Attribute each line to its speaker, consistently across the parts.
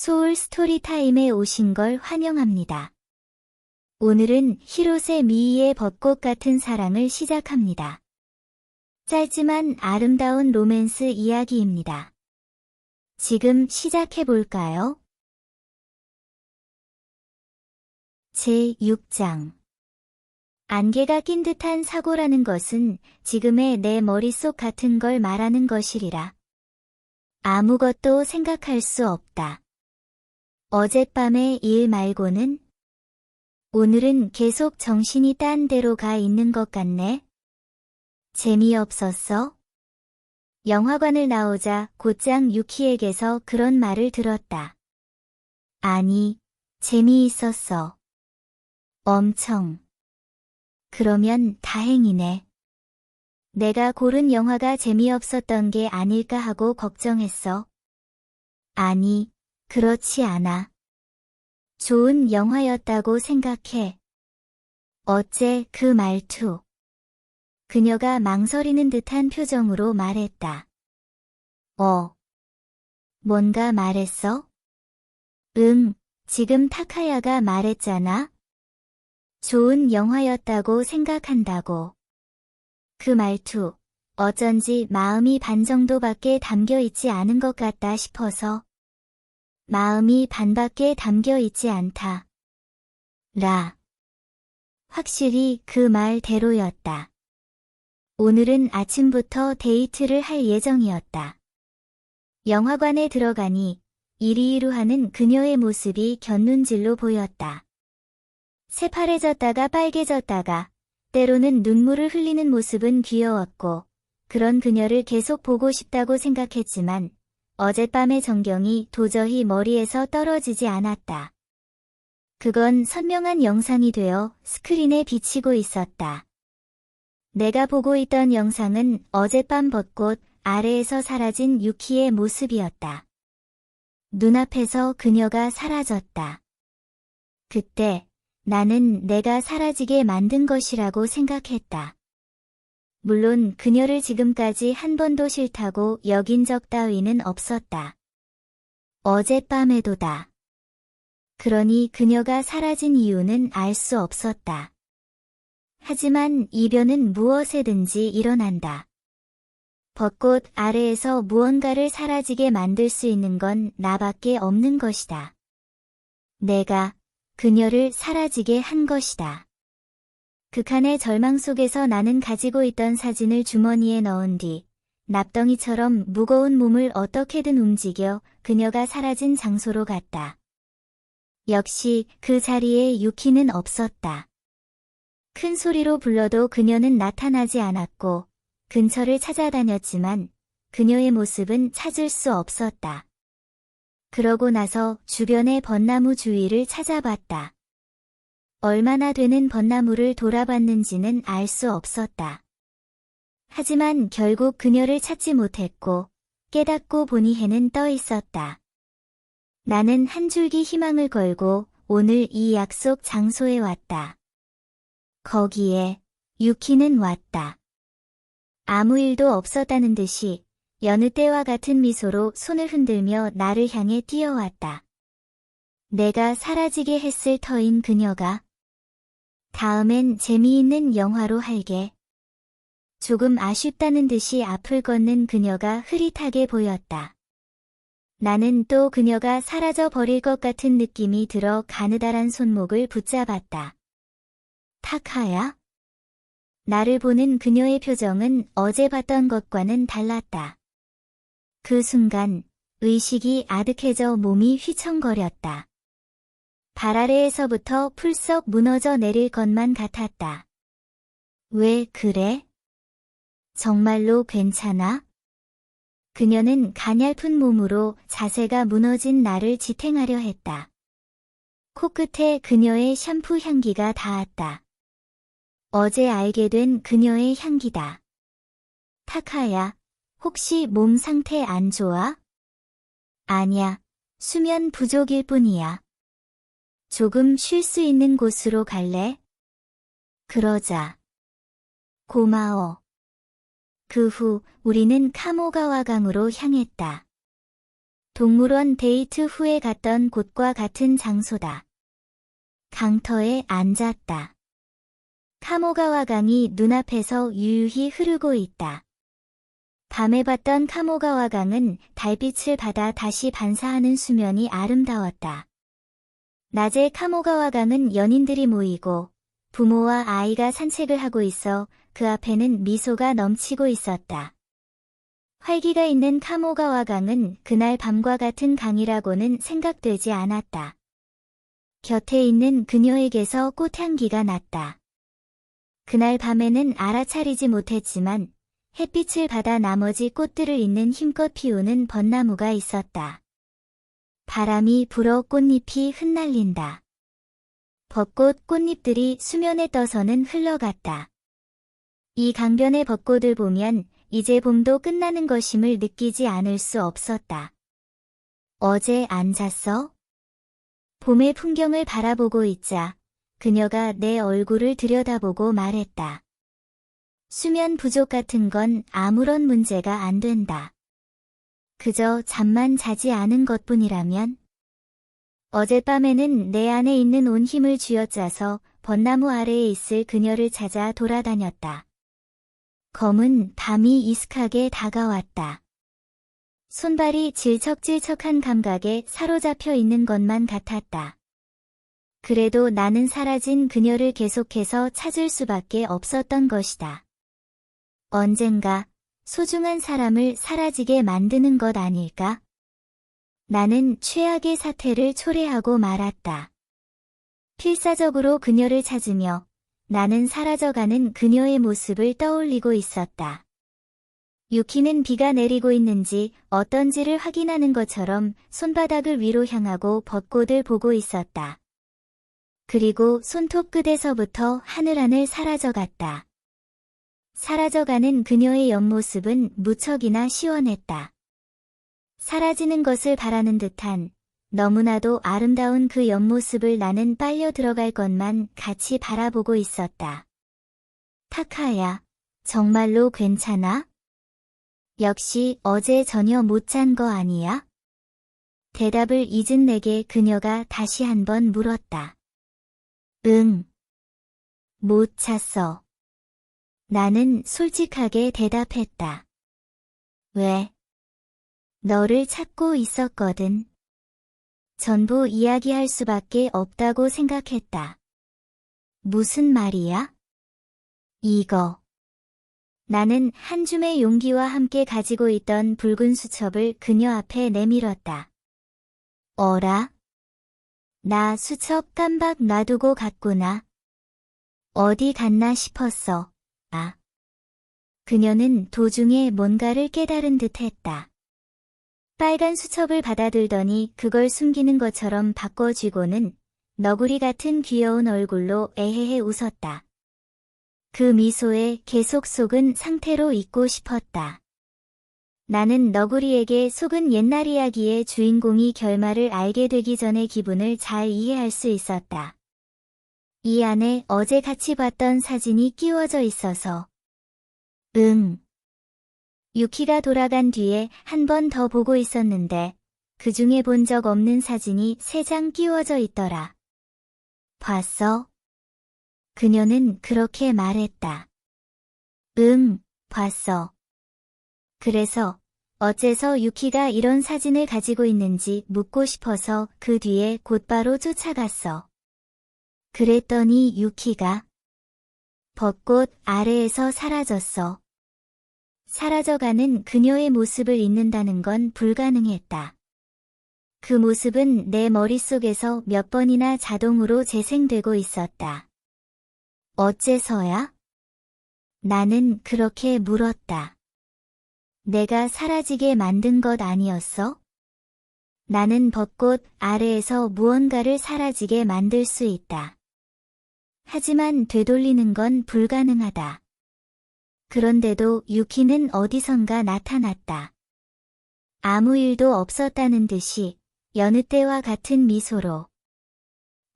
Speaker 1: 소울 스토리타임에 오신 걸 환영합니다. 오늘은 히로세 미이의 벚꽃 같은 사랑을 시작합니다. 짧지만 아름다운 로맨스 이야기입니다. 지금 시작해볼까요? 제6장. 안개가 낀 듯한 사고라는 것은 지금의 내 머릿속 같은 걸 말하는 것이리라. 아무것도 생각할 수 없다. 어젯밤의 일 말고는 오늘은 계속 정신이 딴 데로 가 있는 것 같네. 재미없었어? 영화관을 나오자 곧장 유키에게서 그런 말을 들었다. 아니, 재미있었어. 엄청. 그러면 다행이네. 내가 고른 영화가 재미없었던 게 아닐까 하고 걱정했어. 아니, 그렇지 않아. 좋은 영화였다고 생각해. 어째 그 말투. 그녀가 망설이는 듯한 표정으로 말했다. 뭔가 말했어? 응, 지금 타카야가 말했잖아. 좋은 영화였다고 생각한다고. 그 말투, 어쩐지 마음이 반 정도밖에 담겨 있지 않은 것 같다 싶어서. 마음이 반밖에 담겨 있지 않다. 확실히 그 말대로였다. 오늘은 아침부터 데이트를 할 예정이었다. 영화관에 들어가니 이리이루하는 그녀의 모습이 곁눈질로 보였다. 새파래졌다가 빨개졌다가 때로는 눈물을 흘리는 모습은 귀여웠고 그런 그녀를 계속 보고 싶다고 생각했지만 어젯밤의 전경이 도저히 머리에서 떨어지지 않았다. 그건 선명한 영상이 되어 스크린에 비치고 있었다. 내가 보고 있던 영상은 어젯밤 벚꽃 아래에서 사라진 유키의 모습이었다. 눈앞에서 그녀가 사라졌다. 그때 나는 내가 사라지게 만든 것이라고 생각했다. 물론 그녀를 지금까지 한 번도 싫다고 여긴 적 따위는 없었다. 어젯밤에도다. 그러니 그녀가 사라진 이유는 알 수 없었다. 하지만 이변은 무엇에든지 일어난다. 벚꽃 아래에서 무언가를 사라지게 만들 수 있는 건 나밖에 없는 것이다. 내가 그녀를 사라지게 한 것이다. 극한의 절망 속에서 나는 가지고 있던 사진을 주머니에 넣은 뒤 납덩이처럼 무거운 몸을 어떻게든 움직여 그녀가 사라진 장소로 갔다. 역시 그 자리에 유키는 없었다. 큰 소리로 불러도 그녀는 나타나지 않았고 근처를 찾아다녔지만 그녀의 모습은 찾을 수 없었다. 그러고 나서 주변의 벚나무 주위를 찾아봤다. 얼마나 되는 벚나무를 돌아봤는지는 알 수 없었다. 하지만 결국 그녀를 찾지 못했고 깨닫고 보니 해는 떠 있었다. 나는 한 줄기 희망을 걸고 오늘 이 약속 장소에 왔다. 거기에 유키는 왔다. 아무 일도 없었다는 듯이 여느 때와 같은 미소로 손을 흔들며 나를 향해 뛰어왔다. 내가 사라지게 했을 터인 그녀가 다음엔 재미있는 영화로 할게. 조금 아쉽다는 듯이 앞을 걷는 그녀가 흐릿하게 보였다. 나는 또 그녀가 사라져 버릴 것 같은 느낌이 들어 가느다란 손목을 붙잡았다. 타카야? 나를 보는 그녀의 표정은 어제 봤던 것과는 달랐다. 그 순간 의식이 아득해져 몸이 휘청거렸다. 발 아래에서부터 풀썩 무너져 내릴 것만 같았다. 왜 그래? 정말로 괜찮아? 그녀는 가냘픈 몸으로 자세가 무너진 나를 지탱하려 했다. 코끝에 그녀의 샴푸 향기가 닿았다. 어제 알게 된 그녀의 향기다. 타카야, 혹시 몸 상태 안 좋아? 아냐, 수면 부족일 뿐이야. 조금 쉴 수 있는 곳으로 갈래? 그러자. 고마워. 그 후 우리는 카모가와 강으로 향했다. 동물원 데이트 후에 갔던 곳과 같은 장소다. 강터에 앉았다. 카모가와 강이 눈앞에서 유유히 흐르고 있다. 밤에 봤던 카모가와 강은 달빛을 받아 다시 반사하는 수면이 아름다웠다. 낮에 카모가와 강은 연인들이 모이고 부모와 아이가 산책을 하고 있어 그 앞에는 미소가 넘치고 있었다. 활기가 있는 카모가와 강은 그날 밤과 같은 강이라고는 생각되지 않았다. 곁에 있는 그녀에게서 꽃향기가 났다. 그날 밤에는 알아차리지 못했지만 햇빛을 받아 나머지 꽃들을 잇는 힘껏 피우는 벚나무가 있었다. 바람이 불어 꽃잎이 흩날린다. 벚꽃 꽃잎들이 수면에 떠서는 흘러갔다. 이 강변의 벚꽃을 보면 이제 봄도 끝나는 것임을 느끼지 않을 수 없었다. 어제 앉았어? 봄의 풍경을 바라보고 있자 그녀가 내 얼굴을 들여다보고 말했다. 수면 부족 같은 건 아무런 문제가 안 된다. 그저 잠만 자지 않은 것뿐이라면? 어젯밤에는 내 안에 있는 온 힘을 쥐어짜서 벚나무 아래에 있을 그녀를 찾아 돌아다녔다. 검은 밤이 이슥하게 다가왔다. 손발이 질척질척한 감각에 사로잡혀 있는 것만 같았다. 그래도 나는 사라진 그녀를 계속해서 찾을 수밖에 없었던 것이다. 언젠가 소중한 사람을 사라지게 만드는 것 아닐까? 나는 최악의 사태를 초래하고 말았다. 필사적으로 그녀를 찾으며 나는 사라져가는 그녀의 모습을 떠올리고 있었다. 유키는 비가 내리고 있는지 어떤지를 확인하는 것처럼 손바닥을 위로 향하고 벚꽃을 보고 있었다. 그리고 손톱 끝에서부터 하늘하늘 사라져갔다. 사라져가는 그녀의 옆모습은 무척이나 시원했다. 사라지는 것을 바라는 듯한 너무나도 아름다운 그 옆모습을 나는 빨려 들어갈 것만 같이 바라보고 있었다. 타카야, 정말로 괜찮아? 역시 어제 전혀 못 잔 거 아니야? 대답을 잊은 내게 그녀가 다시 한번 물었다. 응. 못 잤어. 나는 솔직하게 대답했다. 왜? 너를 찾고 있었거든. 전부 이야기할 수밖에 없다고 생각했다. 무슨 말이야? 이거. 나는 한 줌의 용기와 함께 가지고 있던 붉은 수첩을 그녀 앞에 내밀었다. 어라? 나 수첩 깜박 놔두고 갔구나. 어디 갔나 싶었어. 아. 그녀는 도중에 뭔가를 깨달은 듯 했다. 빨간 수첩을 받아들더니 그걸 숨기는 것처럼 바꿔쥐고는 너구리 같은 귀여운 얼굴로 에헤헤 웃었다. 그 미소에 계속 속은 상태로 있고 싶었다. 나는 너구리에게 속은 옛날 이야기의 주인공이 결말을 알게 되기 전의 기분을 잘 이해할 수 있었다. 이 안에 어제 같이 봤던 사진이 끼워져 있어서. 응. 유키가 돌아간 뒤에 한 번 더 보고 있었는데 그 중에 본 적 없는 사진이 3장 끼워져 있더라. 봤어? 그녀는 그렇게 말했다. 응, 봤어. 그래서 어째서 유키가 이런 사진을 가지고 있는지 묻고 싶어서 그 뒤에 곧바로 쫓아갔어. 그랬더니 유키가 벚꽃 아래에서 사라졌어. 사라져가는 그녀의 모습을 잊는다는 건 불가능했다. 그 모습은 내 머릿속에서 몇 번이나 자동으로 재생되고 있었다. 어째서야? 나는 그렇게 물었다. 내가 사라지게 만든 것 아니었어? 나는 벚꽃 아래에서 무언가를 사라지게 만들 수 있다. 하지만 되돌리는 건 불가능하다. 그런데도 유키는 어디선가 나타났다. 아무 일도 없었다는 듯이 여느 때와 같은 미소로.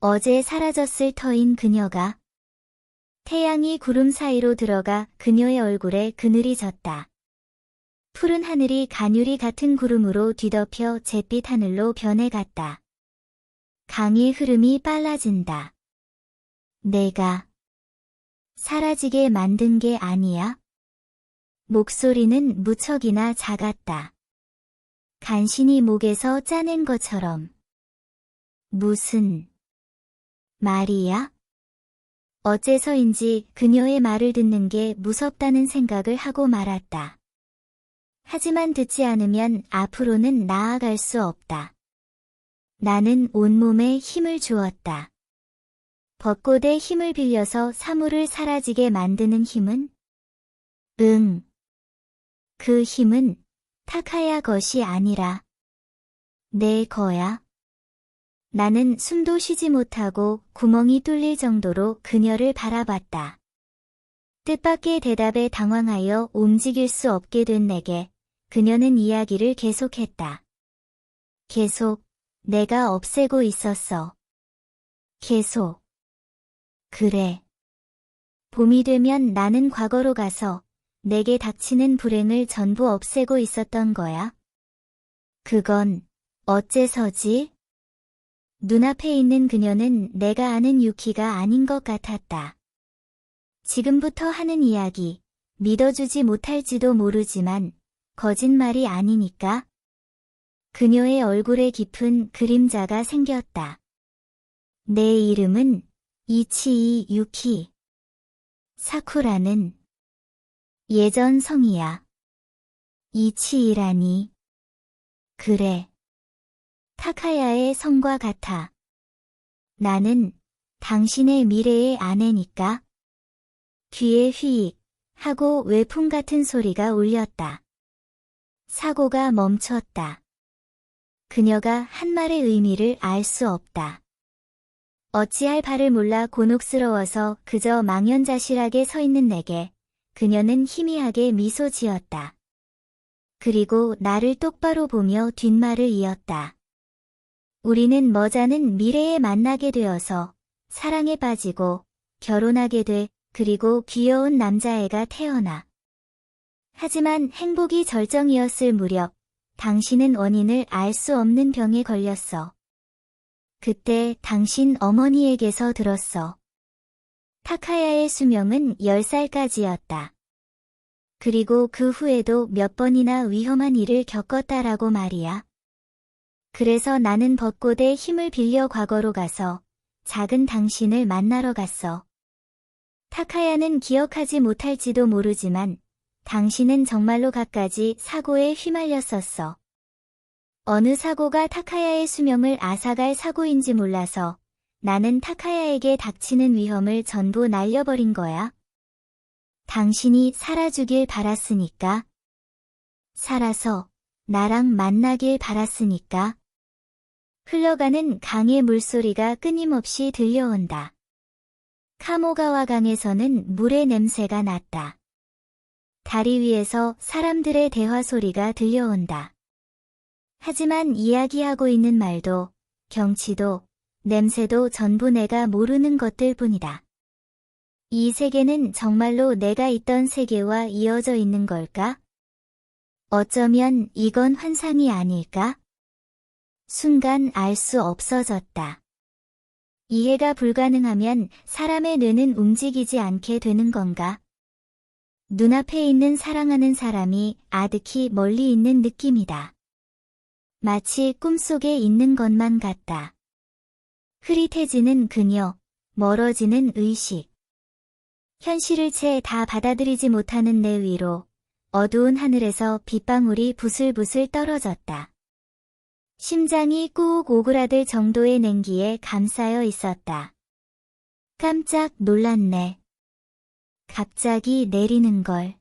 Speaker 1: 어제 사라졌을 터인 그녀가 태양이 구름 사이로 들어가 그녀의 얼굴에 그늘이 졌다. 푸른 하늘이 가냘이 같은 구름으로 뒤덮여 잿빛 하늘로 변해갔다. 강의 흐름이 빨라진다. 내가 사라지게 만든 게 아니야? 목소리는 무척이나 작았다. 간신히 목에서 짜낸 것처럼. 무슨 말이야? 어째서인지 그녀의 말을 듣는 게 무섭다는 생각을 하고 말았다. 하지만 듣지 않으면 앞으로는 나아갈 수 없다. 나는 온몸에 힘을 주었다. 벚꽃의 힘을 빌려서 사물을 사라지게 만드는 힘은? 응. 그 힘은 타카야 것이 아니라 내 거야. 나는 숨도 쉬지 못하고 구멍이 뚫릴 정도로 그녀를 바라봤다. 뜻밖의 대답에 당황하여 움직일 수 없게 된 내게 그녀는 이야기를 계속했다. 계속 내가 없애고 있었어. 계속. 그래. 봄이 되면 나는 과거로 가서 내게 닥치는 불행을 전부 없애고 있었던 거야. 그건 어째서지? 눈앞에 있는 그녀는 내가 아는 유키가 아닌 것 같았다. 지금부터 하는 이야기, 믿어주지 못할지도 모르지만 거짓말이 아니니까. 그녀의 얼굴에 깊은 그림자가 생겼다. 내 이름은 이치이 유키. 사쿠라는 예전 성이야. 이치이라니. 그래. 타카야의 성과 같아. 나는 당신의 미래의 아내니까. 귀에 휘익 하고 외풍 같은 소리가 울렸다. 사고가 멈췄다. 그녀가 한 말의 의미를 알 수 없다. 어찌할 바를 몰라 곤혹스러워서 그저 망연자실하게 서 있는 내게 그녀는 희미하게 미소 지었다. 그리고 나를 똑바로 보며 뒷말을 이었다. 우리는 머지않은 미래에 만나게 되어서 사랑에 빠지고 결혼하게 돼 그리고 귀여운 남자애가 태어나. 하지만 행복이 절정이었을 무렵 당신은 원인을 알 수 없는 병에 걸렸어. 그때 당신 어머니에게서 들었어. 타카야의 수명은 10살까지였다. 그리고 그 후에도 몇 번이나 위험한 일을 겪었다라고 말이야. 그래서 나는 벚꽃의 힘을 빌려 과거로 가서 작은 당신을 만나러 갔어. 타카야는 기억하지 못할지도 모르지만 당신은 정말로 갖가지 사고에 휘말렸었어. 어느 사고가 타카야의 수명을 앗아갈 사고인지 몰라서 나는 타카야에게 닥치는 위험을 전부 날려버린 거야. 당신이 살아주길 바랐으니까. 살아서 나랑 만나길 바랐으니까. 흘러가는 강의 물소리가 끊임없이 들려온다. 카모가와 강에서는 물의 냄새가 났다. 다리 위에서 사람들의 대화 소리가 들려온다. 하지만 이야기하고 있는 말도, 경치도, 냄새도 전부 내가 모르는 것들 뿐이다. 이 세계는 정말로 내가 있던 세계와 이어져 있는 걸까? 어쩌면 이건 환상이 아닐까? 순간 알 수 없어졌다. 이해가 불가능하면 사람의 뇌는 움직이지 않게 되는 건가? 눈앞에 있는 사랑하는 사람이 아득히 멀리 있는 느낌이다. 마치 꿈속에 있는 것만 같다. 흐릿해지는 그녀, 멀어지는 의식. 현실을 채 다 받아들이지 못하는 내 위로 어두운 하늘에서 빗방울이 부슬부슬 떨어졌다. 심장이 꾹 오그라들 정도의 냉기에 감싸여 있었다. 깜짝 놀랐네. 갑자기 내리는 걸.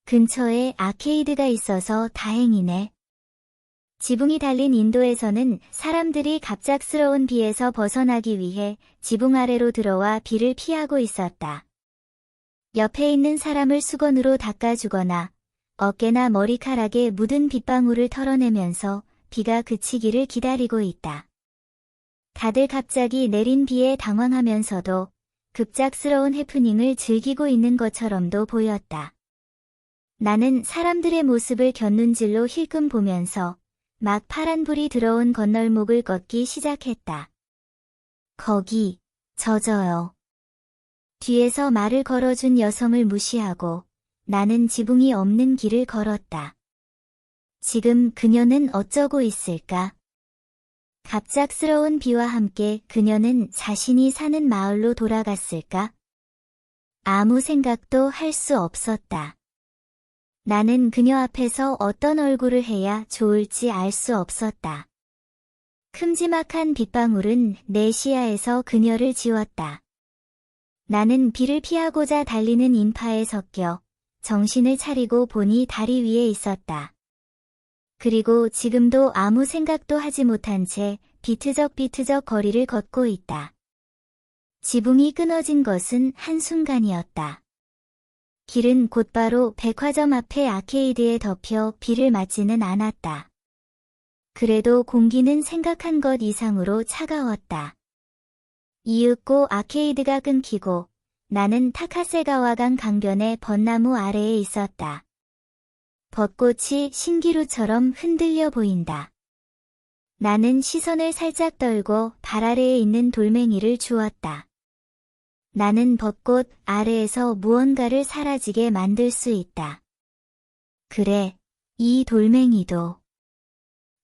Speaker 1: 근처에 아케이드가 있어서 다행이네. 지붕이 달린 인도에서는 사람들이 갑작스러운 비에서 벗어나기 위해 지붕 아래로 들어와 비를 피하고 있었다. 옆에 있는 사람을 수건으로 닦아주거나 어깨나 머리카락에 묻은 빗방울을 털어내면서 비가 그치기를 기다리고 있다. 다들 갑자기 내린 비에 당황하면서도 급작스러운 해프닝을 즐기고 있는 것처럼도 보였다. 나는 사람들의 모습을 곁눈질로 힐끔 보면서 막 파란불이 들어온 건널목을 걷기 시작했다. 거기, 젖어요. 뒤에서 말을 걸어준 여성을 무시하고 나는 지붕이 없는 길을 걸었다. 지금 그녀는 어쩌고 있을까? 갑작스러운 비와 함께 그녀는 자신이 사는 마을로 돌아갔을까? 아무 생각도 할 수 없었다. 나는 그녀 앞에서 어떤 얼굴을 해야 좋을지 알 수 없었다. 큼지막한 빗방울은 내 시야에서 그녀를 지웠다. 나는 비를 피하고자 달리는 인파에 섞여 정신을 차리고 보니 다리 위에 있었다. 그리고 지금도 아무 생각도 하지 못한 채 비트적 거리를 걷고 있다. 지붕이 끊어진 것은 한순간이었다. 길은 곧바로 백화점 앞의 아케이드에 덮여 비를 맞지는 않았다. 그래도 공기는 생각한 것 이상으로 차가웠다. 이윽고 아케이드가 끊기고 나는 타카세가와강 강변의 벚나무 아래에 있었다. 벚꽃이 신기루처럼 흔들려 보인다. 나는 시선을 살짝 떨고 발 아래에 있는 돌멩이를 주었다. 나는 벚꽃 아래에서 무언가를 사라지게 만들 수 있다. 그래, 이 돌멩이도.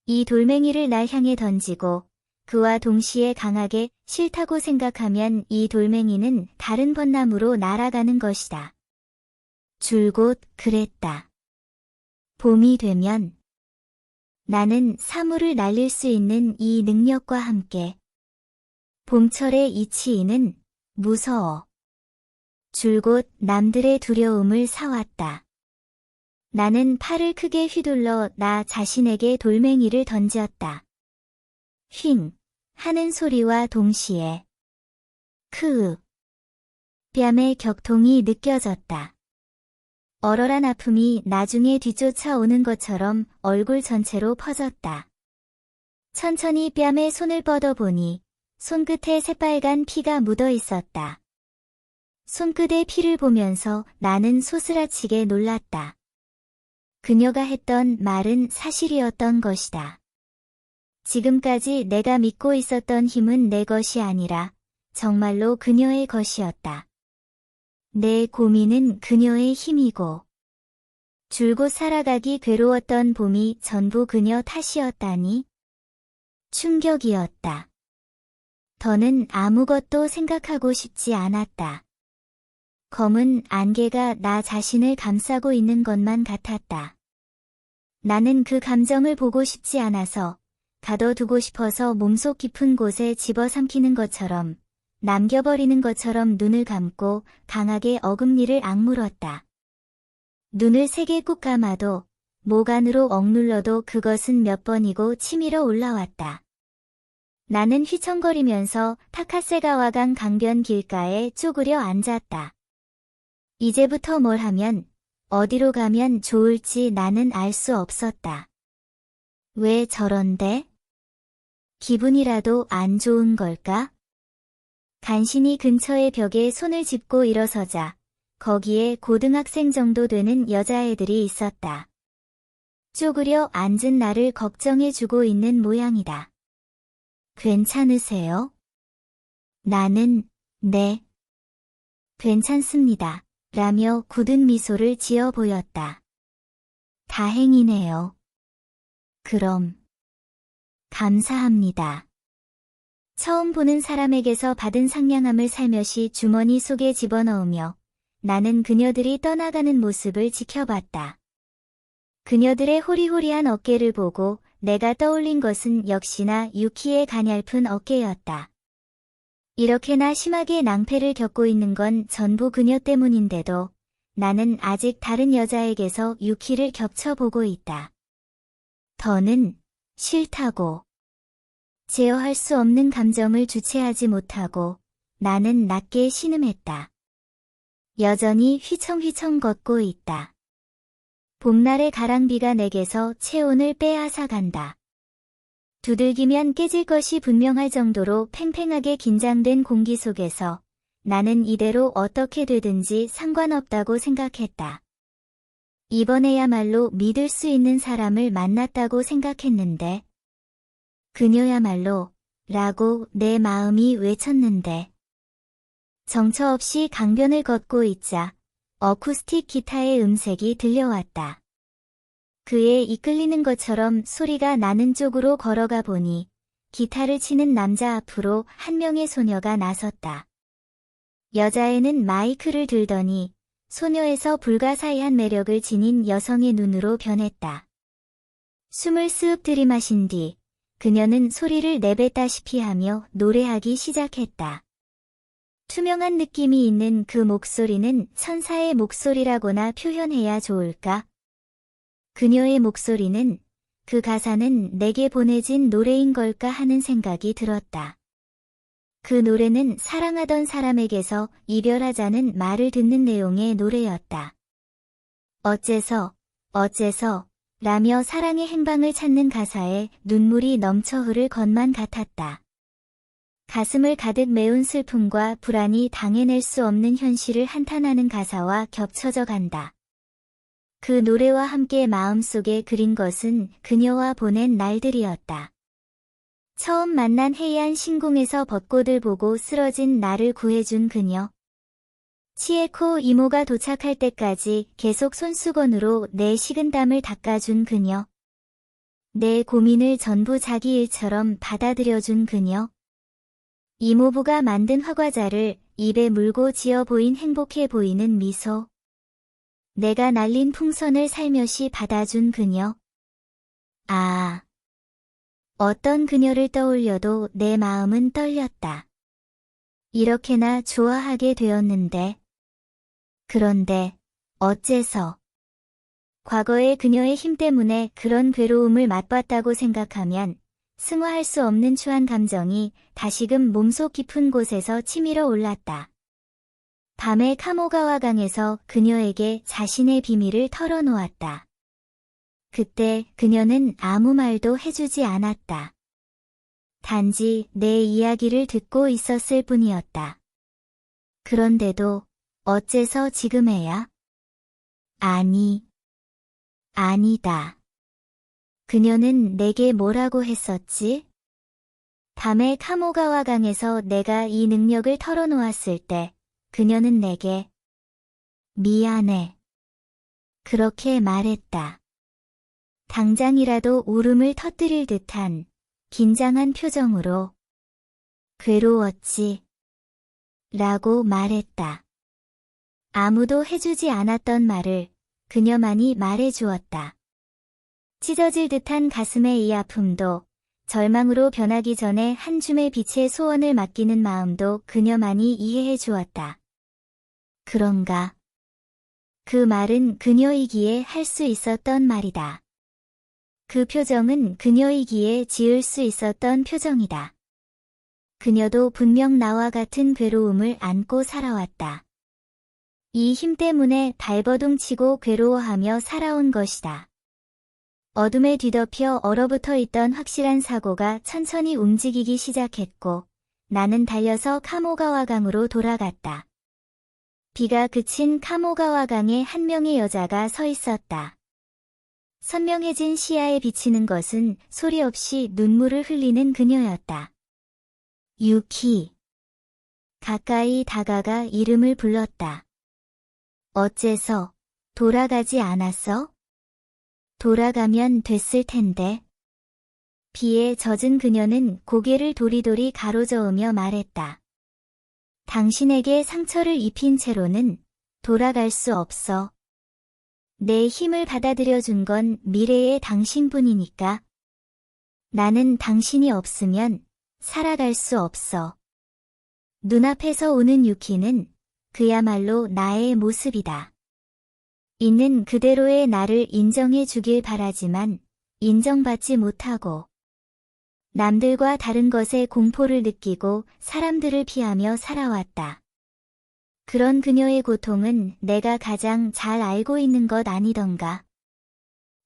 Speaker 1: 이 돌멩이를 날 향해 던지고 그와 동시에 강하게 싫다고 생각하면 이 돌멩이는 다른 벚나무로 날아가는 것이다. 줄곧 그랬다. 봄이 되면 나는 사물을 날릴 수 있는 이 능력과 함께 봄철의 이치이는 무서워. 줄곧 남들의 두려움을 사왔다. 나는 팔을 크게 휘둘러 나 자신에게 돌멩이를 던졌다. 휭 하는 소리와 동시에 크으 뺨의 격통이 느껴졌다. 얼얼한 아픔이 나중에 뒤쫓아오는 것처럼 얼굴 전체로 퍼졌다. 천천히 뺨에 손을 뻗어보니 손끝에 새빨간 피가 묻어 있었다. 손끝의 피를 보면서 나는 소스라치게 놀랐다. 그녀가 했던 말은 사실이었던 것이다. 지금까지 내가 믿고 있었던 힘은 내 것이 아니라 정말로 그녀의 것이었다. 내 고민은 그녀의 힘이고 줄곧 살아가기 괴로웠던 봄이 전부 그녀 탓이었다니 충격이었다. 더는 아무것도 생각하고 싶지 않았다. 검은 안개가 나 자신을 감싸고 있는 것만 같았다. 나는 그 감정을 보고 싶지 않아서 가둬두고 싶어서 몸속 깊은 곳에 집어삼키는 것처럼 남겨버리는 것처럼 눈을 감고 강하게 어금니를 악물었다. 눈을 세게 꾹 감아도 목 안으로 억눌러도 그것은 몇 번이고 치밀어 올라왔다. 나는 휘청거리면서 타카세가와강 강변 길가에 쪼그려 앉았다. 이제부터 뭘 하면, 어디로 가면 좋을지 나는 알 수 없었다. 왜 저런데? 기분이라도 안 좋은 걸까? 간신히 근처의 벽에 손을 짚고 일어서자 거기에 고등학생 정도 되는 여자애들이 있었다. 쪼그려 앉은 나를 걱정해주고 있는 모양이다. 괜찮으세요? 나는 네. 괜찮습니다. 라며 굳은 미소를 지어 보였다. 다행이네요. 그럼 감사합니다. 처음 보는 사람에게서 받은 상냥함을 살며시 주머니 속에 집어넣으며 나는 그녀들이 떠나가는 모습을 지켜봤다. 그녀들의 호리호리한 어깨를 보고 내가 떠올린 것은 역시나 유키의 가냘픈 어깨였다. 이렇게나 심하게 낭패를 겪고 있는 건 전부 그녀 때문인데도 나는 아직 다른 여자에게서 유키를 겹쳐보고 있다. 더는 싫다고. 제어할 수 없는 감정을 주체하지 못하고 나는 낮게 신음했다. 여전히 휘청휘청 걷고 있다. 봄날의 가랑비가 내게서 체온을 빼앗아간다. 두들기면 깨질 것이 분명할 정도로 팽팽하게 긴장된 공기 속에서 나는 이대로 어떻게 되든지 상관없다고 생각했다. 이번에야말로 믿을 수 있는 사람을 만났다고 생각했는데, 그녀야말로, 라고 내 마음이 외쳤는데, 정처 없이 강변을 걷고 있자, 어쿠스틱 기타의 음색이 들려왔다. 그에 이끌리는 것처럼 소리가 나는 쪽으로 걸어가 보니, 기타를 치는 남자 앞으로 한 명의 소녀가 나섰다. 여자애는 마이크를 들더니 소녀에서 불가사의한 매력을 지닌 여성의 눈으로 변했다. 숨을 쓱 들이마신 뒤 그녀는 소리를 내뱉다시피 하며 노래하기 시작했다. 투명한 느낌이 있는 그 목소리는 천사의 목소리라고나 표현해야 좋을까? 그녀의 목소리는, 그 가사는 내게 보내진 노래인 걸까 하는 생각이 들었다. 그 노래는 사랑하던 사람에게서 이별하자는 말을 듣는 내용의 노래였다. 어째서, 라며 사랑의 행방을 찾는 가사에 눈물이 넘쳐 흐를 것만 같았다. 가슴을 가득 메운 슬픔과 불안이 당해낼 수 없는 현실을 한탄하는 가사와 겹쳐져 간다. 그 노래와 함께 마음속에 그린 것은 그녀와 보낸 날들이었다. 처음 만난 해이한 신궁에서 벚꽃을 보고 쓰러진 나를 구해준 그녀. 치에코 이모가 도착할 때까지 계속 손수건으로 내 식은땀을 닦아준 그녀. 내 고민을 전부 자기 일처럼 받아들여준 그녀. 이모부가 만든 화과자를 입에 물고 지어 보인 행복해 보이는 미소. 내가 날린 풍선을 살며시 받아준 그녀. 아. 어떤 그녀를 떠올려도 내 마음은 떨렸다. 이렇게나 좋아하게 되었는데. 그런데, 어째서. 과거의 그녀의 힘 때문에 그런 괴로움을 맛봤다고 생각하면 승화할 수 없는 추한 감정이 다시금 몸속 깊은 곳에서 치밀어 올랐다. 밤에 카모가와 강에서 그녀에게 자신의 비밀을 털어놓았다. 그때 그녀는 아무 말도 해주지 않았다. 단지 내 이야기를 듣고 있었을 뿐이었다. 그런데도 어째서 지금에야? 아니다. 그녀는 내게 뭐라고 했었지? 밤에 카모가와 강에서 내가 이 능력을 털어놓았을 때 그녀는 내게 미안해. 그렇게 말했다. 당장이라도 울음을 터뜨릴 듯한 긴장한 표정으로 괴로웠지. 라고 말했다. 아무도 해주지 않았던 말을 그녀만이 말해주었다. 찢어질 듯한 가슴의 이 아픔도 절망으로 변하기 전에 한 줌의 빛의 소원을 맡기는 마음도 그녀만이 이해해 주었다. 그런가? 그 말은 그녀이기에 할 수 있었던 말이다. 그 표정은 그녀이기에 지을 수 있었던 표정이다. 그녀도 분명 나와 같은 괴로움을 안고 살아왔다. 이 힘 때문에 발버둥치고 괴로워하며 살아온 것이다. 어둠에 뒤덮여 얼어붙어 있던 확실한 사고가 천천히 움직이기 시작했고 나는 달려서 카모가와 강으로 돌아갔다. 비가 그친 카모가와 강에 한 명의 여자가 서 있었다. 선명해진 시야에 비치는 것은 소리 없이 눈물을 흘리는 그녀였다. 유키. 가까이 다가가 이름을 불렀다. 어째서 돌아가지 않았어? 돌아가면 됐을 텐데. 비에 젖은 그녀는 고개를 도리도리 가로저으며 말했다. 당신에게 상처를 입힌 채로는 돌아갈 수 없어. 내 힘을 받아들여준 건 미래의 당신뿐이니까. 나는 당신이 없으면 살아갈 수 없어. 눈앞에서 오는 유키는 그야말로 나의 모습이다. 있는 그대로의 나를 인정해 주길 바라지만 인정받지 못하고 남들과 다른 것에 공포를 느끼고 사람들을 피하며 살아왔다. 그런 그녀의 고통은 내가 가장 잘 알고 있는 것 아니던가.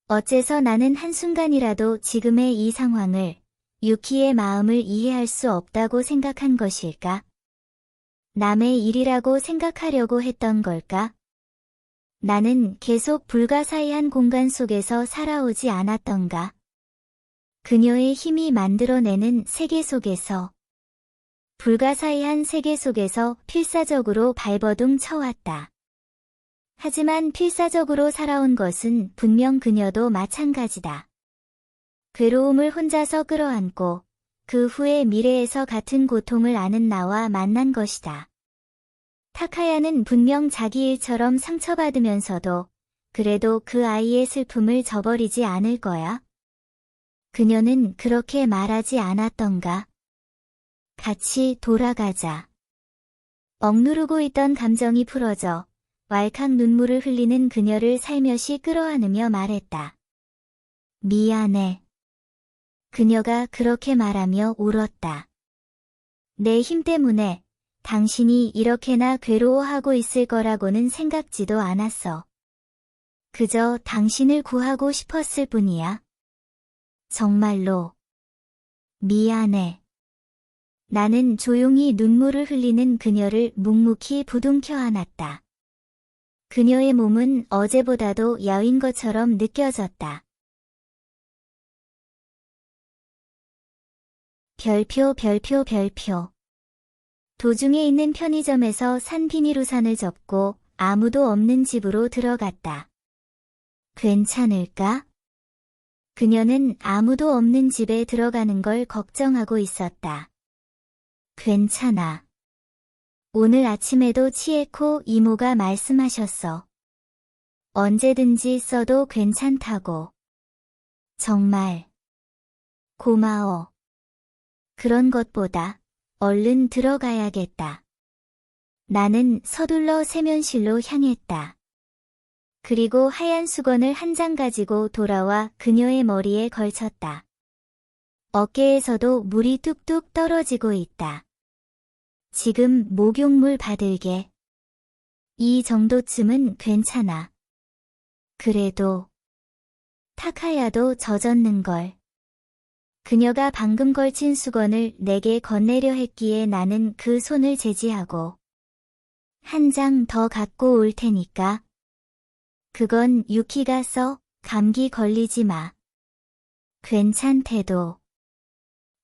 Speaker 1: 어째서 나는 한순간이라도 지금의 이 상황을, 유키의 마음을 이해할 수 없다고 생각한 것일까? 남의 일이라고 생각하려고 했던 걸까? 나는 계속 불가사의한 공간 속에서 살아오지 않았던가. 그녀의 힘이 만들어내는 세계 속에서, 불가사의한 세계 속에서 필사적으로 발버둥 쳐왔다. 하지만 필사적으로 살아온 것은 분명 그녀도 마찬가지다. 괴로움을 혼자서 끌어안고 그 후에 미래에서 같은 고통을 아는 나와 만난 것이다. 타카야는 분명 자기 일처럼 상처받으면서도 그래도 그 아이의 슬픔을 저버리지 않을 거야. 그녀는 그렇게 말하지 않았던가. 같이 돌아가자. 억누르고 있던 감정이 풀어져 왈칵 눈물을 흘리는 그녀를 살며시 끌어안으며 말했다. 미안해. 그녀가 그렇게 말하며 울었다. 내 힘 때문에 당신이 이렇게나 괴로워하고 있을 거라고는 생각지도 않았어. 그저 당신을 구하고 싶었을 뿐이야. 정말로. 미안해. 나는 조용히 눈물을 흘리는 그녀를 묵묵히 부둥켜 안았다. 그녀의 몸은 어제보다도 여인 것처럼 느껴졌다. 별표. 도중에 있는 편의점에서 산 비닐우산을 접고 아무도 없는 집으로 들어갔다. 괜찮을까? 그녀는 아무도 없는 집에 들어가는 걸 걱정하고 있었다. 괜찮아. 오늘 아침에도 치에코 이모가 말씀하셨어. 언제든지 써도 괜찮다고. 정말. 고마워. 그런 것보다 얼른 들어가야겠다. 나는 서둘러 세면실로 향했다. 그리고 하얀 수건을 한 장 가지고 돌아와 그녀의 머리에 걸쳤다. 어깨에서도 물이 뚝뚝 떨어지고 있다. 지금 목욕물 받을게. 이 정도쯤은 괜찮아. 그래도 타카야도 젖었는걸. 그녀가 방금 걸친 수건을 내게 건네려 했기에 나는 그 손을 제지하고 한 장 더 갖고 올 테니까. 그건 유키가 써. 감기 걸리지 마. 괜찮대도.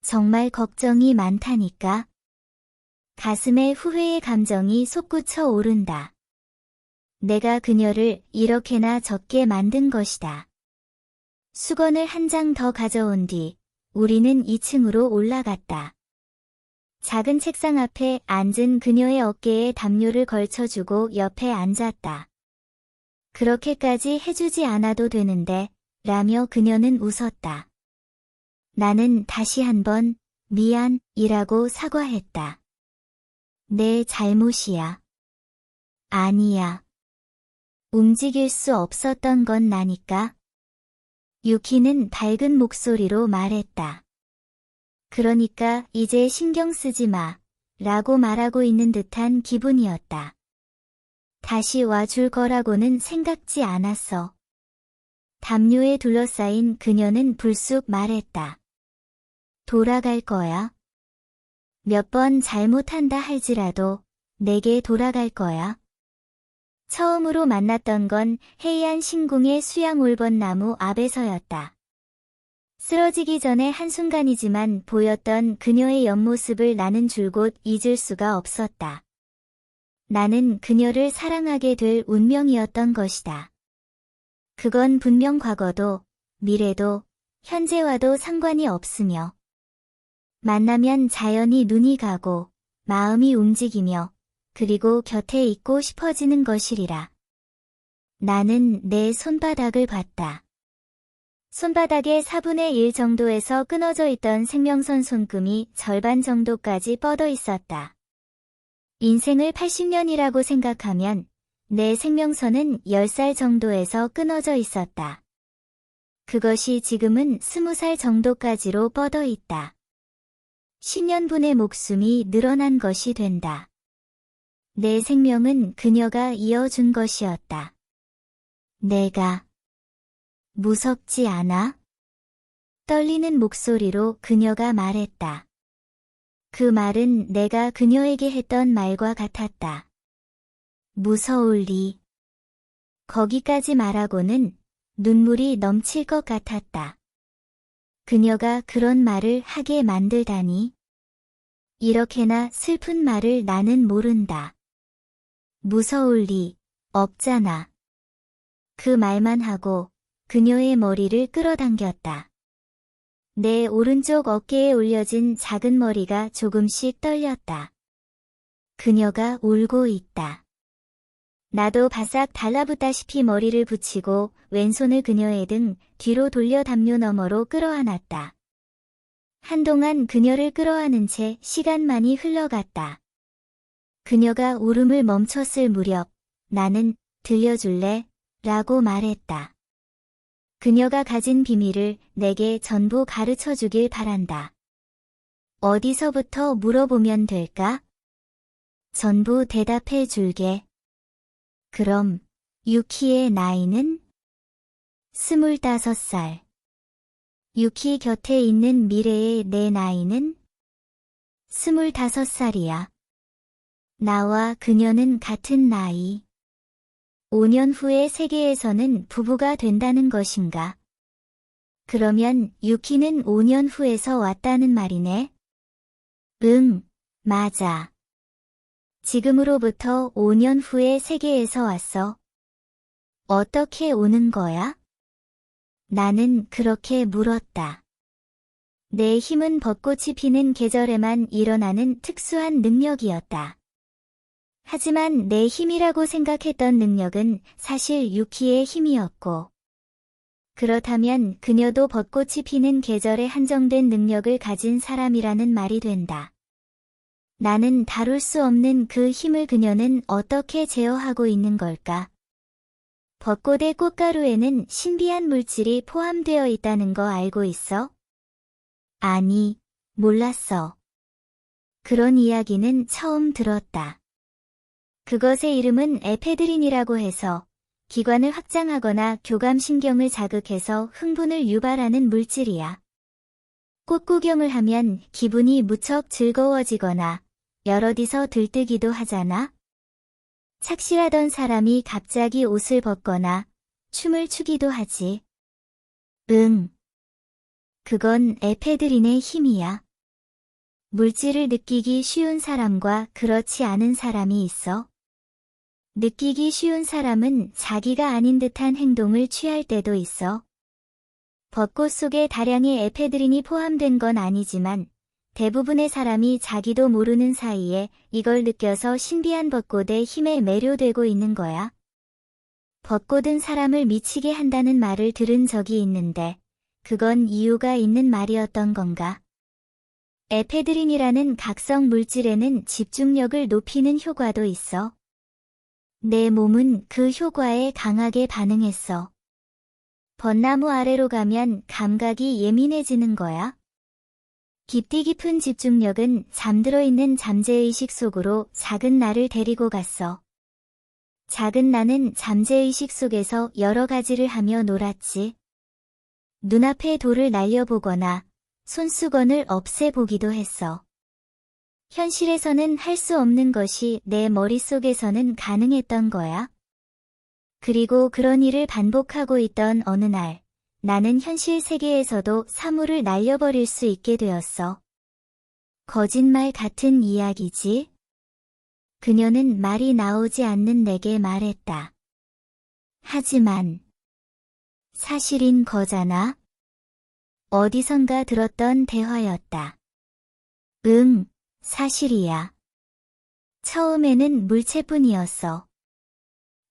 Speaker 1: 정말 걱정이 많다니까. 가슴에 후회의 감정이 솟구쳐 오른다. 내가 그녀를 이렇게나 젖게 만든 것이다. 수건을 한 장 더 가져온 뒤 우리는 2층으로 올라갔다. 작은 책상 앞에 앉은 그녀의 어깨에 담요를 걸쳐주고 옆에 앉았다. 그렇게까지 해주지 않아도 되는데 라며 그녀는 웃었다. 나는 다시 한번 미안이라고 사과했다. 내 잘못이야. 아니야. 움직일 수 없었던 건 나니까. 유키는 밝은 목소리로 말했다. 그러니까 이제 신경 쓰지 마. 라고 말하고 있는 듯한 기분이었다. 다시 와줄 거라고는 생각지 않았어. 담요에 둘러싸인 그녀는 불쑥 말했다. 돌아갈 거야. 몇 번 잘못한다 할지라도 내게 돌아갈 거야. 처음으로 만났던 건 헤이안 신궁의 수양 올번나무 앞에서였다. 쓰러지기 전에 한순간이지만 보였던 그녀의 옆모습을 나는 줄곧 잊을 수가 없었다. 나는 그녀를 사랑하게 될 운명이었던 것이다. 그건 분명 과거도, 미래도, 현재와도 상관이 없으며 만나면 자연히 눈이 가고 마음이 움직이며 그리고 곁에 있고 싶어지는 것이리라. 나는 내 손바닥을 봤다. 손바닥의 4분의 1 정도에서 끊어져 있던 생명선 손금이 절반 정도까지 뻗어 있었다. 인생을 80년이라고 생각하면 내 생명선은 10살 정도에서 끊어져 있었다. 그것이 지금은 20살 정도까지로 뻗어 있다. 10년분의 목숨이 늘어난 것이 된다. 내 생명은 그녀가 이어준 것이었다. 내가 무섭지 않아? 떨리는 목소리로 그녀가 말했다. 그 말은 내가 그녀에게 했던 말과 같았다. 무서울 리. 거기까지 말하고는 눈물이 넘칠 것 같았다. 그녀가 그런 말을 하게 만들다니. 이렇게나 슬픈 말을 나는 모른다. 무서울 리 없잖아. 그 말만 하고 그녀의 머리를 끌어당겼다. 내 오른쪽 어깨에 올려진 작은 머리가 조금씩 떨렸다. 그녀가 울고 있다. 나도 바싹 달라붙다시피 머리를 붙이고 왼손을 그녀의 등 뒤로 돌려 담요 너머로 끌어안았다. 한동안 그녀를 끌어안은 채 시간만이 흘러갔다. 그녀가 울음을 멈췄을 무렵 나는 들려줄래? 라고 말했다. 그녀가 가진 비밀을 내게 전부 가르쳐 주길 바란다. 어디서부터 물어보면 될까? 전부 대답해 줄게. 그럼 유키의 나이는? 25살. 유키 곁에 있는 미래의 내 나이는? 25살이야. 나와 그녀는 같은 나이. 5년 후에 세계에서는 부부가 된다는 것인가? 그러면 유키는 5년 후에서 왔다는 말이네? 응, 맞아. 지금으로부터 5년 후에 세계에서 왔어. 어떻게 오는 거야? 나는 그렇게 물었다. 내 힘은 벚꽃이 피는 계절에만 일어나는 특수한 능력이었다. 하지만 내 힘이라고 생각했던 능력은 사실 유키의 힘이었고, 그렇다면 그녀도 벚꽃이 피는 계절에 한정된 능력을 가진 사람이라는 말이 된다. 나는 다룰 수 없는 그 힘을 그녀는 어떻게 제어하고 있는 걸까? 벚꽃의 꽃가루에는 신비한 물질이 포함되어 있다는 거 알고 있어? 아니, 몰랐어. 그런 이야기는 처음 들었다. 그것의 이름은 에페드린이라고 해서 기관을 확장하거나 교감신경을 자극해서 흥분을 유발하는 물질이야. 꽃 구경을 하면 기분이 무척 즐거워지거나 여럿이서 들뜨기도 하잖아. 착실하던 사람이 갑자기 옷을 벗거나 춤을 추기도 하지. 응. 그건 에페드린의 힘이야. 물질을 느끼기 쉬운 사람과 그렇지 않은 사람이 있어. 느끼기 쉬운 사람은 자기가 아닌 듯한 행동을 취할 때도 있어. 벚꽃 속에 다량의 에페드린이 포함된 건 아니지만 대부분의 사람이 자기도 모르는 사이에 이걸 느껴서 신비한 벚꽃의 힘에 매료되고 있는 거야. 벚꽃은 사람을 미치게 한다는 말을 들은 적이 있는데 그건 이유가 있는 말이었던 건가? 에페드린이라는 각성 물질에는 집중력을 높이는 효과도 있어. 내 몸은 그 효과에 강하게 반응했어. 벚나무 아래로 가면 감각이 예민해지는 거야. 깊디 깊은 집중력은 잠들어 있는 잠재의식 속으로 작은 나를 데리고 갔어. 작은 나는 잠재의식 속에서 여러 가지를 하며 놀았지. 눈앞에 돌을 날려보거나 손수건을 없애보기도 했어. 현실에서는 할 수 없는 것이 내 머릿속에서는 가능했던 거야. 그리고 그런 일을 반복하고 있던 어느 날, 나는 현실 세계에서도 사물을 날려버릴 수 있게 되었어. 거짓말 같은 이야기지? 그녀는 말이 나오지 않는 내게 말했다. 하지만 사실인 거잖아? 어디선가 들었던 대화였다. 응, 사실이야. 처음에는 물체뿐이었어.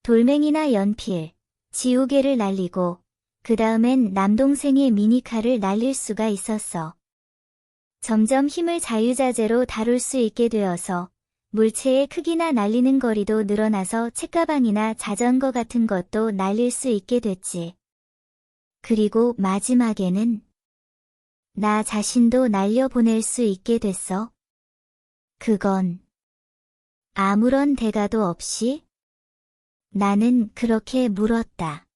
Speaker 1: 돌멩이나 연필, 지우개를 날리고 그 다음엔 남동생의 미니카를 날릴 수가 있었어. 점점 힘을 자유자재로 다룰 수 있게 되어서 물체의 크기나 날리는 거리도 늘어나서 책가방이나 자전거 같은 것도 날릴 수 있게 됐지. 그리고 마지막에는 나 자신도 날려보낼 수 있게 됐어. 그건 아무런 대가도 없이? 나는 그렇게 물었다.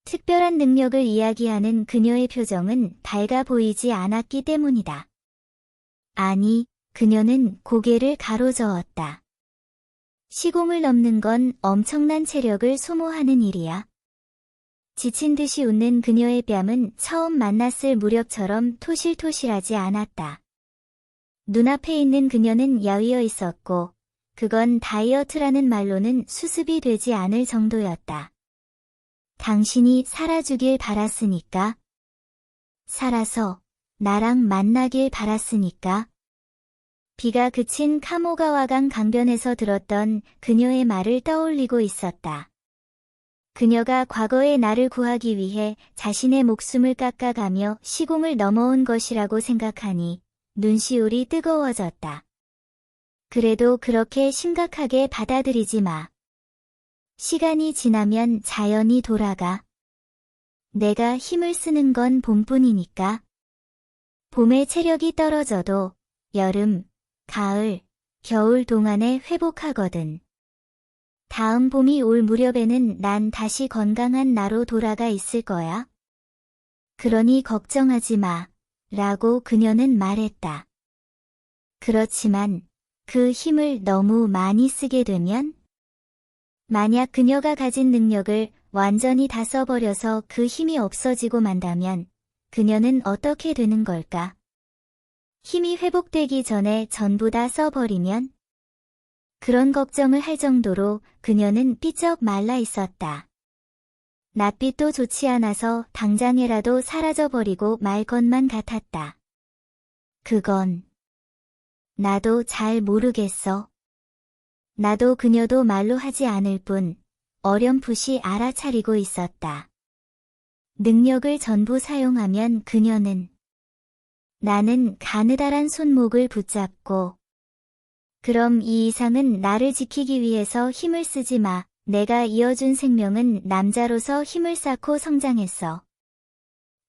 Speaker 1: 특별한 능력을 이야기하는 그녀의 표정은 밝아 보이지 않았기 때문이다. 아니, 그녀는 고개를 가로저었다. 시공을 넘는 건 엄청난 체력을 소모하는 일이야. 지친 듯이 웃는 그녀의 뺨은 처음 만났을 무렵처럼 토실토실하지 않았다. 눈앞에 있는 그녀는 야위어 있었고, 그건 다이어트라는 말로는 수습이 되지 않을 정도였다. 당신이 살아주길 바랐으니까. 살아서 나랑 만나길 바랐으니까. 비가 그친 카모가와강 강변에서 들었던 그녀의 말을 떠올리고 있었다. 그녀가 과거의 나를 구하기 위해 자신의 목숨을 깎아가며 시공을 넘어온 것이라고 생각하니 눈시울이 뜨거워졌다. 그래도 그렇게 심각하게 받아들이지 마. 시간이 지나면 자연이 돌아가. 내가 힘을 쓰는 건 봄뿐이니까. 봄에 체력이 떨어져도 여름, 가을, 겨울 동안에 회복하거든. 다음 봄이 올 무렵에는 난 다시 건강한 나로 돌아가 있을 거야. 그러니 걱정하지 마, 라고 그녀는 말했다. 그렇지만 그 힘을 너무 많이 쓰게 되면? 만약 그녀가 가진 능력을 완전히 다 써버려서 그 힘이 없어지고 만다면 그녀는 어떻게 되는 걸까? 힘이 회복되기 전에 전부 다 써버리면? 그런 걱정을 할 정도로 그녀는 삐쩍 말라 있었다. 낯빛도 좋지 않아서 당장에라도 사라져버리고 말 것만 같았다. 그건 나도 잘 모르겠어. 나도 그녀도 말로 하지 않을 뿐 어렴풋이 알아차리고 있었다. 능력을 전부 사용하면 그녀는 나는 가느다란 손목을 붙잡고 그럼 이 이상은 나를 지키기 위해서 힘을 쓰지 마. 내가 이어준 생명은 남자로서 힘을 쌓고 성장했어.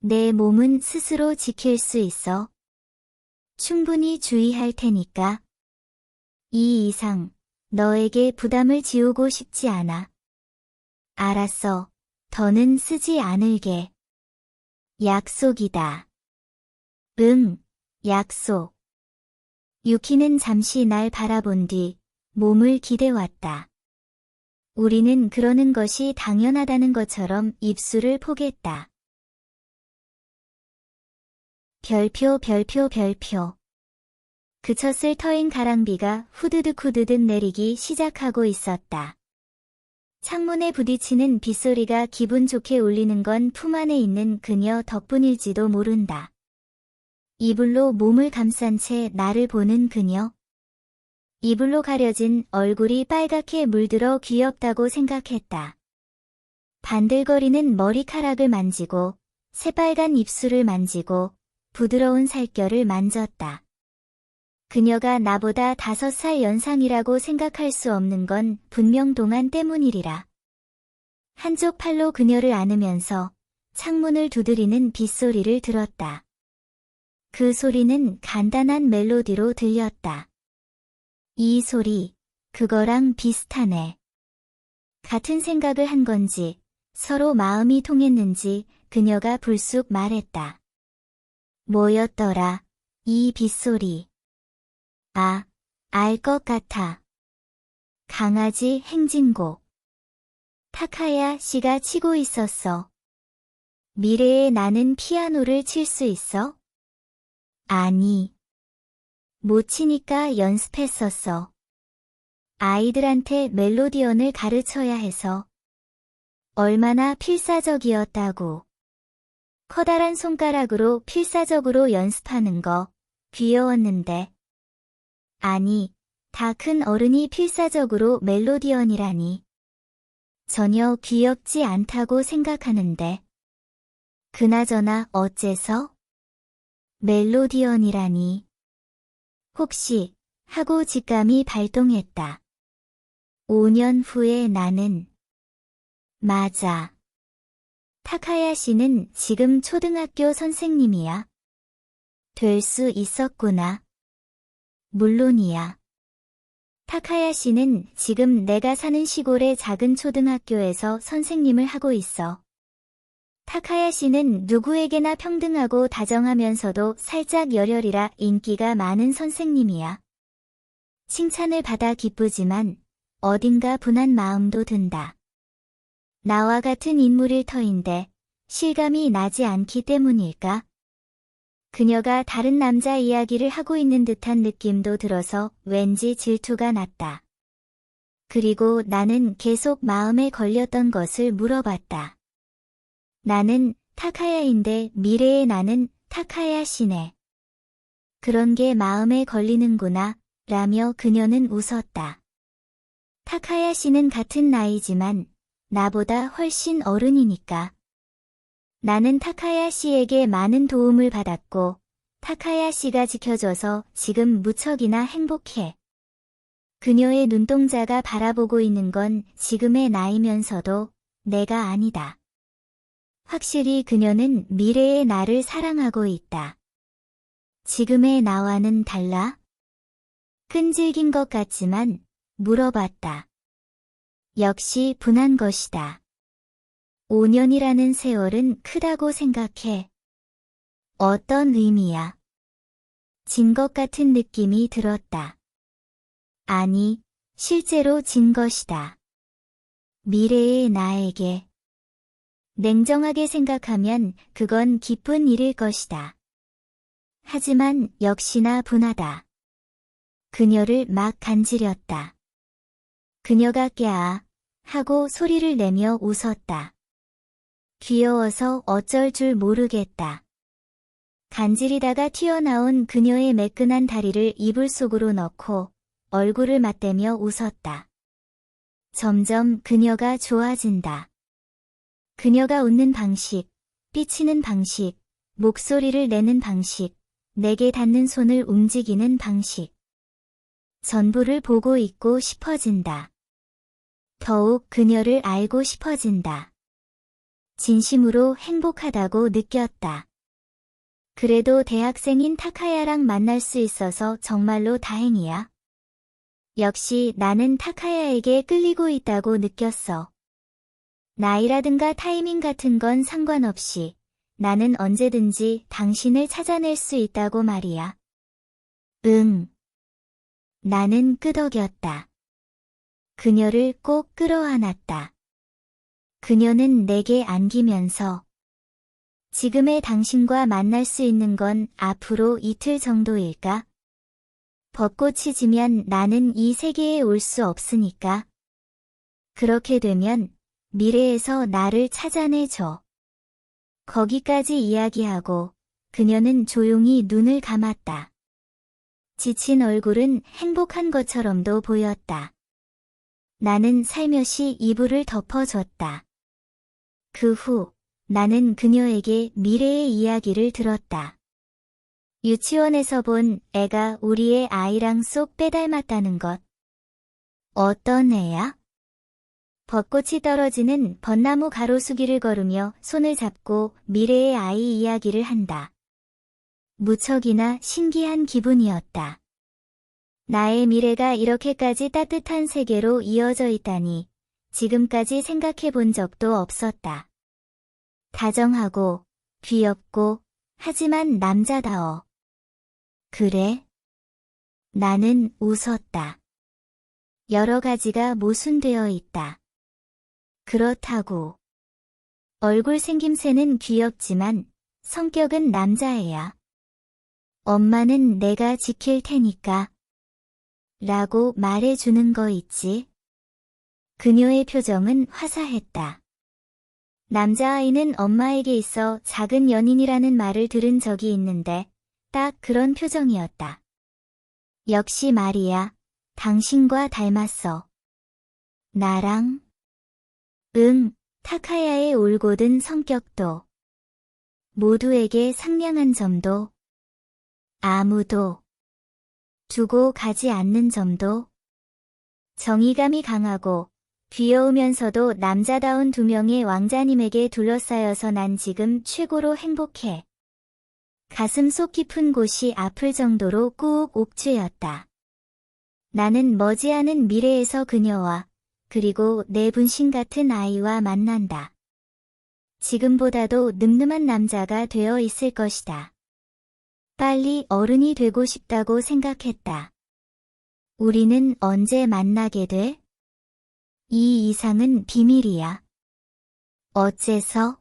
Speaker 1: 내 몸은 스스로 지킬 수 있어. 충분히 주의할 테니까. 이 이상 너에게 부담을 지우고 싶지 않아. 알았어. 더는 쓰지 않을게. 약속이다. 응, 약속. 유키는 잠시 날 바라본 뒤 몸을 기대왔다. 우리는 그러는 것이 당연하다는 것처럼 입술을 포겠다. 별표 별표 별표. 그쳤을 터인 가랑비가 후드득 후드득 내리기 시작하고 있었다. 창문에 부딪히는 빗소리가 기분 좋게 울리는 건 품 안에 있는 그녀 덕분일지도 모른다. 이불로 몸을 감싼 채 나를 보는 그녀. 이불로 가려진 얼굴이 빨갛게 물들어 귀엽다고 생각했다. 반들거리는 머리카락을 만지고 새빨간 입술을 만지고 부드러운 살결을 만졌다. 그녀가 나보다 5살 연상이라고 생각할 수 없는 건 분명 동안 때문이리라. 한쪽 팔로 그녀를 안으면서 창문을 두드리는 빗소리를 들었다. 그 소리는 간단한 멜로디로 들렸다. 이 소리, 그거랑 비슷하네. 같은 생각을 한 건지, 서로 마음이 통했는지 그녀가 불쑥 말했다. 뭐였더라, 이 빗소리. 아, 알 것 같아. 강아지 행진곡. 타카야 씨가 치고 있었어. 미래에 나는 피아노를 칠 수 있어? 아니. 못 치니까 연습했었어. 아이들한테 멜로디언을 가르쳐야 해서. 얼마나 필사적이었다고. 커다란 손가락으로 필사적으로 연습하는 거 귀여웠는데. 아니, 다 큰 어른이 필사적으로 멜로디언이라니. 전혀 귀엽지 않다고 생각하는데. 그나저나 어째서? 멜로디언이라니. 혹시 하고 직감이 발동했다. 5년 후에 나는. 맞아. 타카야 씨는 지금 초등학교 선생님이야. 될 수 있었구나. 물론이야. 타카야 씨는 지금 내가 사는 시골의 작은 초등학교에서 선생님을 하고 있어. 타카야 씨는 누구에게나 평등하고 다정하면서도 살짝 열혈이라 인기가 많은 선생님이야. 칭찬을 받아 기쁘지만 어딘가 분한 마음도 든다. 나와 같은 인물일 터인데 실감이 나지 않기 때문일까? 그녀가 다른 남자 이야기를 하고 있는 듯한 느낌도 들어서 왠지 질투가 났다. 그리고 나는 계속 마음에 걸렸던 것을 물어봤다. 나는 타카야인데 미래의 나는 타카야 씨네. 그런 게 마음에 걸리는구나, 라며 그녀는 웃었다. 타카야 씨는 같은 나이지만 나보다 훨씬 어른이니까. 나는 타카야 씨에게 많은 도움을 받았고 타카야 씨가 지켜줘서 지금 무척이나 행복해. 그녀의 눈동자가 바라보고 있는 건 지금의 나이면서도 내가 아니다. 확실히 그녀는 미래의 나를 사랑하고 있다. 지금의 나와는 달라? 끈질긴 것 같지만 물어봤다. 역시 분한 것이다. 5년이라는 세월은 크다고 생각해. 어떤 의미야? 진 것 같은 느낌이 들었다. 아니, 실제로 진 것이다. 미래의 나에게. 냉정하게 생각하면 그건 기쁜 일일 것이다. 하지만 역시나 분하다. 그녀를 막 간지렸다. 그녀가 꺄아 하고 소리를 내며 웃었다. 귀여워서 어쩔 줄 모르겠다. 간지리다가 튀어나온 그녀의 매끈한 다리를 이불 속으로 넣고 얼굴을 맞대며 웃었다. 점점 그녀가 좋아진다. 그녀가 웃는 방식, 삐치는 방식, 목소리를 내는 방식, 내게 닿는 손을 움직이는 방식. 전부를 보고 있고 싶어진다. 더욱 그녀를 알고 싶어진다. 진심으로 행복하다고 느꼈다. 그래도 대학생인 타카야랑 만날 수 있어서 정말로 다행이야. 역시 나는 타카야에게 끌리고 있다고 느꼈어. 나이라든가 타이밍 같은 건 상관없이 나는 언제든지 당신을 찾아낼 수 있다고 말이야. 응. 나는 끄덕였다. 그녀를 꼭 끌어안았다. 그녀는 내게 안기면서 지금의 당신과 만날 수 있는 건 앞으로 이틀 정도일까? 벚꽃이 지면 나는 이 세계에 올 수 없으니까. 그렇게 되면 미래에서 나를 찾아내줘. 거기까지 이야기하고 그녀는 조용히 눈을 감았다. 지친 얼굴은 행복한 것처럼도 보였다. 나는 살며시 이불을 덮어줬다. 그 후 나는 그녀에게 미래의 이야기를 들었다. 유치원에서 본 애가 우리의 아이랑 쏙 빼닮았다는 것. 어떤 애야? 벚꽃이 떨어지는 벚나무 가로수길을 걸으며 손을 잡고 미래의 아이 이야기를 한다. 무척이나 신기한 기분이었다. 나의 미래가 이렇게까지 따뜻한 세계로 이어져 있다니 지금까지 생각해 본 적도 없었다. 다정하고 귀엽고 하지만 남자다워. 그래? 나는 웃었다. 여러 가지가 모순되어 있다. 그렇다고. 얼굴 생김새는 귀엽지만 성격은 남자애야. 엄마는 내가 지킬 테니까. 라고 말해주는 거 있지. 그녀의 표정은 화사했다. 남자아이는 엄마에게 있어 작은 연인이라는 말을 들은 적이 있는데 딱 그런 표정이었다. 역시 말이야. 당신과 닮았어. 나랑? 응, 타카야의 올곧은 성격도. 모두에게 상냥한 점도. 아무도 두고 가지 않는 점도. 정의감이 강하고 귀여우면서도 남자다운 두 명의 왕자님에게 둘러싸여서 난 지금 최고로 행복해. 가슴 속 깊은 곳이 아플 정도로 꾹 옥죄였다. 나는 머지않은 미래에서 그녀와 그리고 내 분신 같은 아이와 만난다. 지금보다도 늠름한 남자가 되어 있을 것이다. 빨리 어른이 되고 싶다고 생각했다. 우리는 언제 만나게 돼? 이 이상은 비밀이야. 어째서?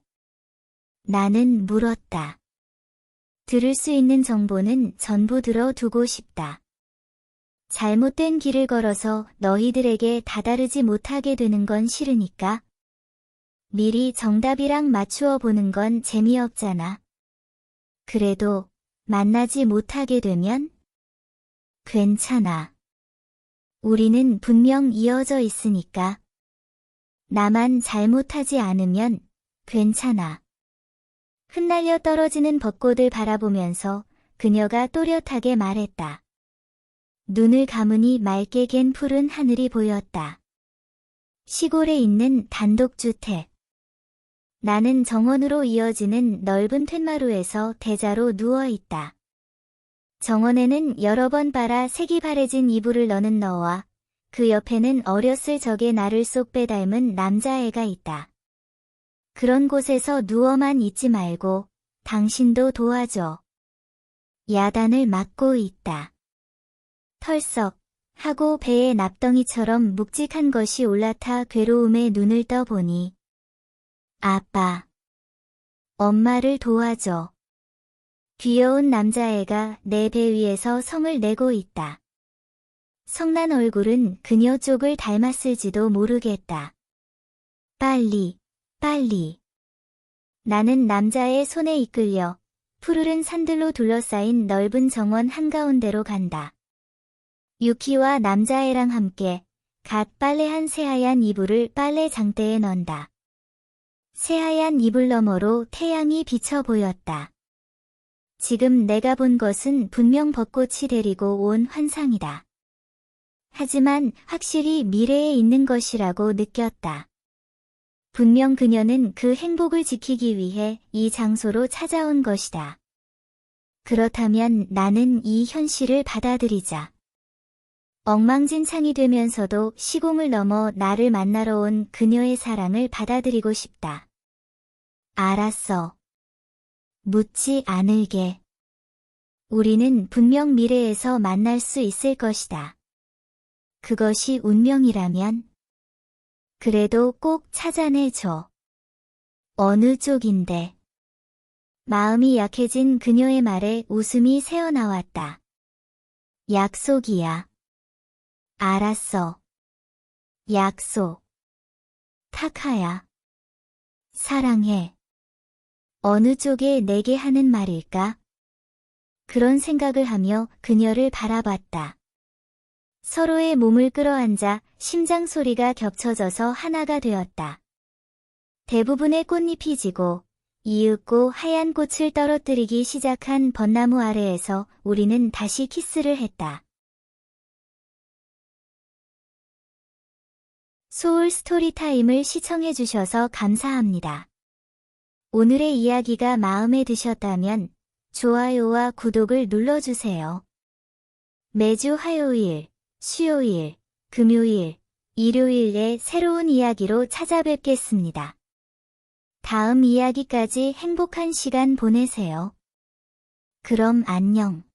Speaker 1: 나는 물었다. 들을 수 있는 정보는 전부 들어두고 싶다. 잘못된 길을 걸어서 너희들에게 다다르지 못하게 되는 건 싫으니까. 미리 정답이랑 맞추어 보는 건 재미없잖아. 그래도 만나지 못하게 되면? 괜찮아. 우리는 분명 이어져 있으니까. 나만 잘못하지 않으면 괜찮아. 흩날려 떨어지는 벚꽃을 바라보면서 그녀가 또렷하게 말했다. 눈을 감으니 맑게 갠 푸른 하늘이 보였다. 시골에 있는 단독주택. 나는 정원으로 이어지는 넓은 툇마루에서 대자로 누워있다. 정원에는 여러 번 빨아 색이 바래진 이불을 너는 너와 그 옆에는 어렸을 적의 나를 쏙 빼닮은 남자애가 있다. 그런 곳에서 누워만 있지 말고 당신도 도와줘. 야단을 맞고 있다. 털썩 하고 배에 납덩이처럼 묵직한 것이 올라타 괴로움에 눈을 떠보니 아빠, 엄마를 도와줘. 귀여운 남자애가 내 배 위에서 성을 내고 있다. 성난 얼굴은 그녀 쪽을 닮았을지도 모르겠다. 빨리. 나는 남자의 손에 이끌려 푸르른 산들로 둘러싸인 넓은 정원 한가운데로 간다. 유키와 남자애랑 함께 갓 빨래한 새하얀 이불을 빨래 장대에 넣는다. 새하얀 이불 너머로 태양이 비쳐 보였다. 지금 내가 본 것은 분명 벚꽃이 데리고 온 환상이다. 하지만 확실히 미래에 있는 것이라고 느꼈다. 분명 그녀는 그 행복을 지키기 위해 이 장소로 찾아온 것이다. 그렇다면 나는 이 현실을 받아들이자. 엉망진창이 되면서도 시공을 넘어 나를 만나러 온 그녀의 사랑을 받아들이고 싶다. 알았어. 묻지 않을게. 우리는 분명 미래에서 만날 수 있을 것이다. 그것이 운명이라면? 그래도 꼭 찾아내줘. 어느 쪽인데? 마음이 약해진 그녀의 말에 웃음이 새어나왔다. 약속이야. 알았어. 약속. 타카야. 사랑해. 어느 쪽에 내게 하는 말일까? 그런 생각을 하며 그녀를 바라봤다. 서로의 몸을 끌어안자 심장 소리가 겹쳐져서 하나가 되었다. 대부분의 꽃잎이 지고 이윽고 하얀 꽃을 떨어뜨리기 시작한 벚나무 아래에서 우리는 다시 키스를 했다. 소울 스토리타임을 시청해주셔서 감사합니다. 오늘의 이야기가 마음에 드셨다면 좋아요와 구독을 눌러주세요. 매주 화요일, 수요일, 금요일, 일요일에 새로운 이야기로 찾아뵙겠습니다. 다음 이야기까지 행복한 시간 보내세요. 그럼 안녕.